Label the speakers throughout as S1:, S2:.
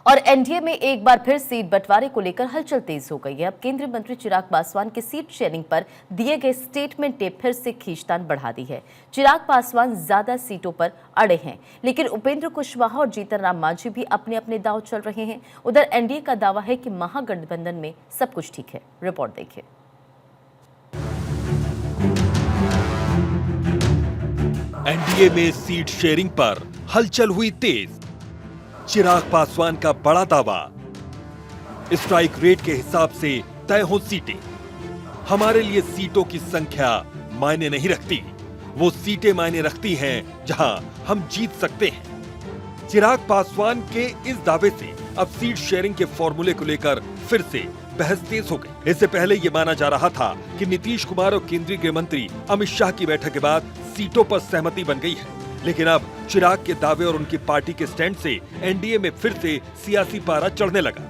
S1: और एनडीए में एक बार फिर सीट बंटवारे को लेकर हलचल तेज हो गई है। अब केंद्रीय मंत्री चिराग पासवान के सीट शेयरिंग पर दिए गए स्टेटमेंट ने फिर से खींचतान बढ़ा दी है। चिराग पासवान ज्यादा सीटों पर अड़े हैं, लेकिन उपेंद्र कुशवाहा और जीतन राम मांझी भी अपने अपने दांव चल रहे हैं। उधर एनडीए का दावा है कि महागठबंधन में सब कुछ ठीक है। रिपोर्ट देखिए।
S2: एनडीए में सीट शेयरिंग पर हलचल हुई तेज। चिराग पासवान का बड़ा दावा, स्ट्राइक रेट के हिसाब से तय हो सीटें। हमारे लिए सीटों की संख्या मायने नहीं रखती, वो सीटें मायने रखती हैं जहां हम जीत सकते हैं। चिराग पासवान के इस दावे से अब सीट शेयरिंग के फॉर्मूले को लेकर फिर से बहस तेज हो गई। इससे पहले ये माना जा रहा था कि नीतीश कुमार और केंद्रीय गृह मंत्री अमित शाह की बैठक के बाद सीटों पर सहमति बन गई है, लेकिन अब चिराग के दावे और उनकी पार्टी के स्टैंड से एनडीए में फिर से सियासी पारा चढ़ने लगा।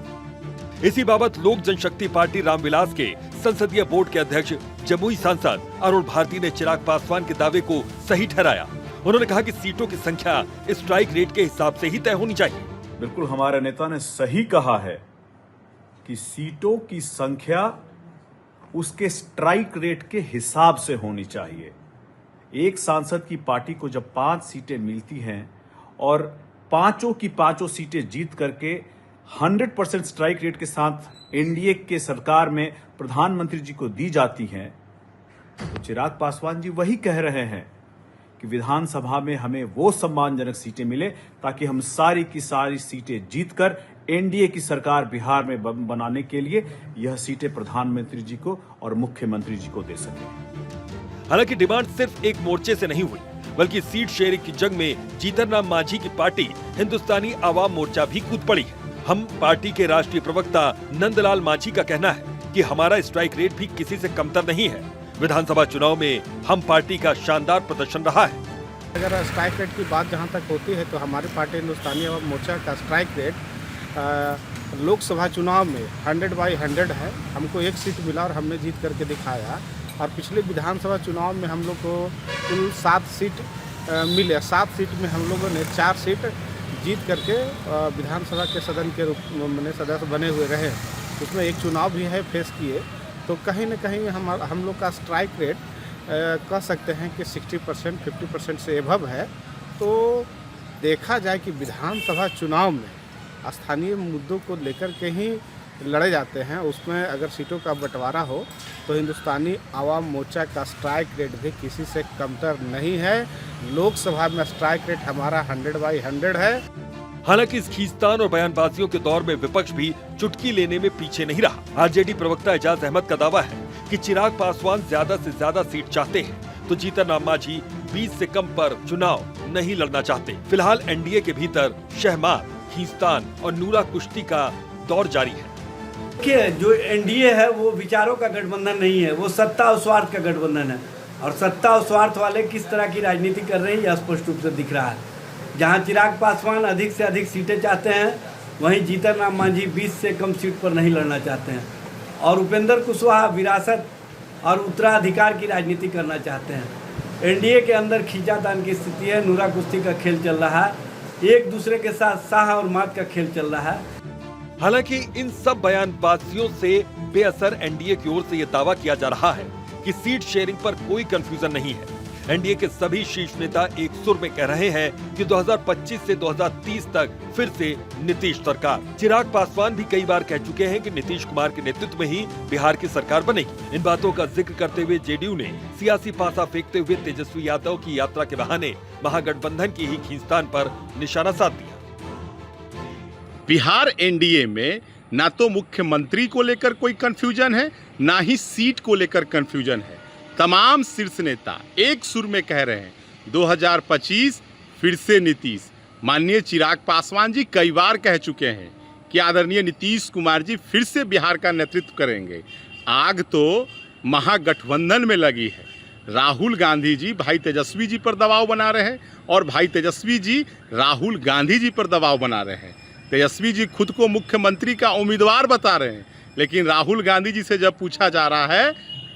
S2: इसी बाबत लोक जनशक्ति पार्टी रामविलास के संसदीय बोर्ड के अध्यक्ष जमुई सांसद अरुण भारती ने चिराग पासवान के दावे को सही ठहराया। उन्होंने कहा कि सीटों की संख्या स्ट्राइक रेट के हिसाब से ही तय होनी चाहिए।
S3: बिल्कुल, हमारे नेता ने सही कहा है कि सीटों की संख्या उसके स्ट्राइक रेट के हिसाब से होनी चाहिए। एक सांसद की पार्टी को जब 5 सीटें मिलती हैं और पांचों की पांचों सीटें जीत करके 100% स्ट्राइक रेट के साथ एनडीए के सरकार में प्रधानमंत्री जी को दी जाती हैं, तो चिराग पासवान जी वही कह रहे हैं कि विधानसभा में हमें वो सम्मानजनक सीटें मिले ताकि हम सारी की सारी सीटें जीतकर एनडीए की सरकार बिहार में बनाने के लिए यह सीटें प्रधानमंत्री जी को और मुख्यमंत्री जी को दे सके।
S2: हालांकि डिमांड सिर्फ एक मोर्चे से नहीं हुई, बल्कि सीट शेयरिंग की जंग में जीतन राम मांझी की पार्टी हिंदुस्तानी आवाम मोर्चा भी कूद पड़ी है। हम पार्टी के राष्ट्रीय प्रवक्ता नंदलाल मांझी का कहना है कि हमारा स्ट्राइक रेट भी किसी से कमतर नहीं है। विधानसभा चुनाव में हम पार्टी का शानदार प्रदर्शन रहा है।
S4: अगर स्ट्राइक रेट की बात जहां तक होती है तो हमारी पार्टी हिंदुस्तानी आवाम मोर्चा का स्ट्राइक रेट लोकसभा चुनाव में 100/100 है। हमको एक सीट मिला और हमने जीत करके दिखाया। और पिछले विधानसभा चुनाव में हम लोग को कुल 7 सीट मिले। 7 सीट में हम लोगों ने 4 सीट जीत करके विधानसभा के सदन के रूप में सदस्य बने हुए रहे। उसमें एक चुनाव भी है फेस किए, तो कहीं न कहीं हम लोग का स्ट्राइक रेट कह सकते हैं कि 60% 50% से एभव है। तो देखा जाए कि विधानसभा चुनाव में स्थानीय मुद्दों को लेकर के ही लड़े जाते हैं। उसमें अगर सीटों का बंटवारा हो तो हिंदुस्तानी आवाम मोर्चा का स्ट्राइक रेट भी किसी से कमतर नहीं है। लोकसभा में स्ट्राइक रेट हमारा 100/100 है।
S2: हालांकि इस खींचतान और बयानबाजियों के दौर में विपक्ष भी चुटकी लेने में पीछे नहीं रहा। आरजेडी प्रवक्ता एजाज अहमद का दावा है कि चिराग पासवान ज्यादा से ज्यादा सीट चाहते हैं, तो जीतन राम मांझी 20 से कम पर चुनाव नहीं लड़ना चाहते। फिलहाल एनडीए के भीतर शहमार, खींचतान और नूरा कुश्ती का दौर जारी है।
S5: देखिए, जो एनडीए है वो विचारों का गठबंधन नहीं है, वो सत्ता और स्वार्थ का गठबंधन है। और सत्ता और स्वार्थ वाले किस तरह की राजनीति कर रहे हैं यह स्पष्ट रूप से दिख रहा है। जहां चिराग पासवान अधिक से अधिक सीटें चाहते हैं, वहीं जीतन राम मांझी 20 से कम सीट पर नहीं लड़ना चाहते हैं। और उपेंद्र कुशवाहा विरासत और उत्तराधिकार की राजनीति करना चाहते हैं। एनडीए के अंदर खींचातान की स्थिति है, नूरा कुश्ती का खेल चल रहा है, एक दूसरे के साथ शाह और मात का खेल चल रहा है।
S2: हालांकि इन सब बयानबाजियों से बेअसर एनडीए की ओर से यह दावा किया जा रहा है कि सीट शेयरिंग पर कोई कंफ्यूजन नहीं है। एनडीए के सभी शीर्ष नेता एक सुर में कह रहे हैं कि 2025 से 2030 तक फिर से नीतीश सरकार। चिराग पासवान भी कई बार कह चुके हैं कि नीतीश कुमार के नेतृत्व में ही बिहार की सरकार बनेगी। इन बातों का जिक्र करते हुए जेडीयू ने सियासी पासा फेंकते हुए तेजस्वी यादव की यात्रा के बहाने महागठबंधन की ही खींचतान पर निशाना साध दिया।
S6: बिहार एनडीए में ना तो मुख्यमंत्री को लेकर कोई कंफ्यूजन है, ना ही सीट को लेकर कंफ्यूजन है। तमाम शीर्ष नेता एक सुर में कह रहे हैं 2025 फिर से नीतीश। माननीय चिराग पासवान जी कई बार कह चुके हैं कि आदरणीय नीतीश कुमार जी फिर से बिहार का नेतृत्व करेंगे। आग तो महागठबंधन में लगी है। राहुल गांधी जी भाई तेजस्वी जी पर दबाव बना रहे हैं और भाई तेजस्वी जी राहुल गांधी जी पर दबाव बना रहे हैं। तेजस्वी जी खुद को मुख्यमंत्री का उम्मीदवार बता रहे हैं, लेकिन राहुल गांधी जी से जब पूछा जा रहा है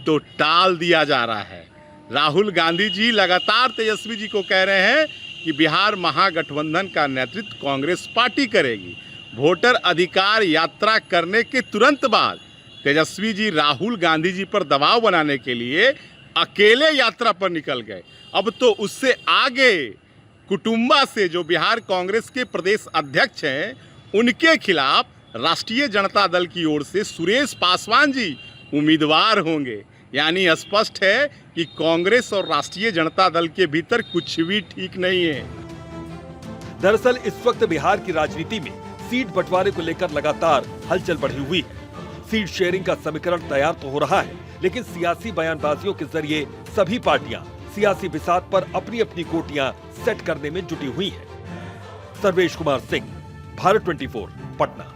S6: तो टाल दिया जा रहा है। राहुल गांधी जी लगातार तेजस्वी जी को कह रहे हैं कि बिहार महागठबंधन का नेतृत्व कांग्रेस पार्टी करेगी। वोटर अधिकार यात्रा करने के तुरंत बाद तेजस्वी जी राहुल गांधी जी पर दबाव बनाने के लिए अकेले यात्रा पर निकल गए। अब तो उससे आगे कुटुंबा से, जो बिहार कांग्रेस के प्रदेश अध्यक्ष हैं, उनके खिलाफ राष्ट्रीय जनता दल की ओर से सुरेश पासवान जी उम्मीदवार होंगे। यानी स्पष्ट है कि कांग्रेस और राष्ट्रीय जनता दल के भीतर कुछ भी ठीक नहीं है।
S2: दरअसल इस वक्त बिहार की राजनीति में सीट बंटवारे को लेकर लगातार हलचल बढ़ी हुई है। सीट शेयरिंग का समीकरण तैयार तो हो रहा है, लेकिन सियासी बयानबाजियों के जरिए सभी पार्टियां सियासी बिसात पर अपनी अपनी कोटियां सेट करने में जुटी हुई हैं। सर्वेश कुमार सिंह, भारत 24, पटना।